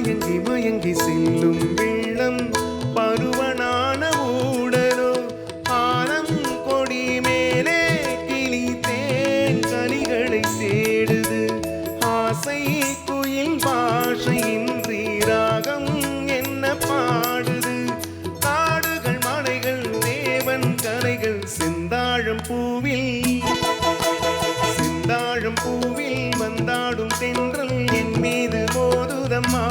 மயங்கி மயங்கி செல்லும் வெள்ளம் பருவனான ஊடலோ ஆனம் கொடி மேலே கிளி தேன் கனிகளை தேடுது ஆசை குயில் பாஷையின்றி ராகம் என்ன பாடுது காடுகள் மலைகள் தேவன் கலைகள் செந்தாழம் பூவில் வந்தாடும் தென்றல் என் மீது மோதுதம்மா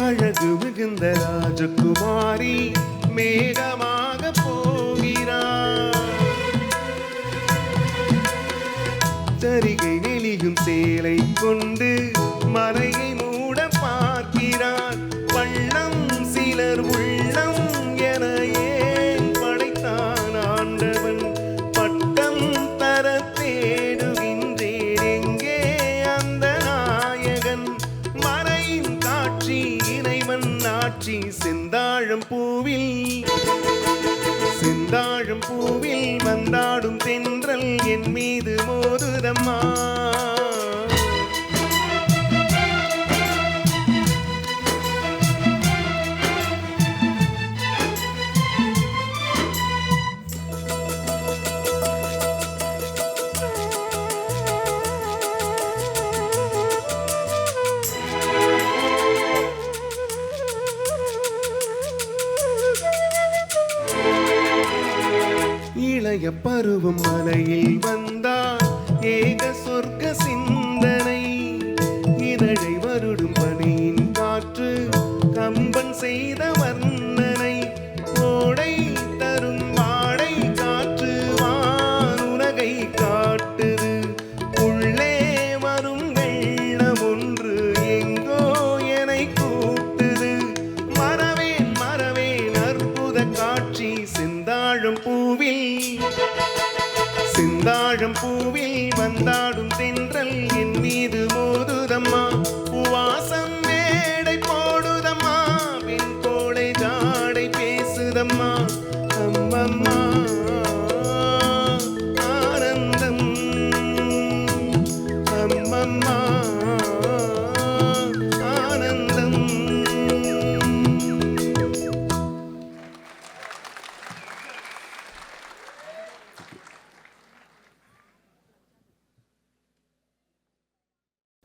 அழகு மிகுந்த ராஜகுமாரி மேகமாக போகிறார் சரிகை நெளியும் சேலை கொண்டு மலையை மூட பார்க்கிறார் பள்ளம் சிலர் உள்ளம் என ஏன் படைத்தான் ஆண்டவன் பட்டம் தர தேடுகின்றேன் எங்கே அந்த நாயகன் மறையின் காட்சி இறைவன் ஆட்சி செந்தாழம் பூவில் வந்தாடும் தென்றல் என் மீது மோதுதம்மா இளைய பருவம் மலையில் வந்தார் ஏக சொர்க்க சிந்தனை இதழை வருடும் பனியின் காற்று கம்பன் செய்த வர்ணனை ஓடை தரும் வாடை காற்று வானுலகை காட்டுது உள்ளே வரும் வெள்ளம் ஒன்று எங்கோ என்னை கூட்டுது மறவேன் அற்புத காட்சி செந்தாழம் பூவில் வந்தாடும் தென்றல் என் மீது மோதுதம்மா வாசம் மேடை போடுதம்மா பெண் கோளை ஜாடை பேசுதம்மா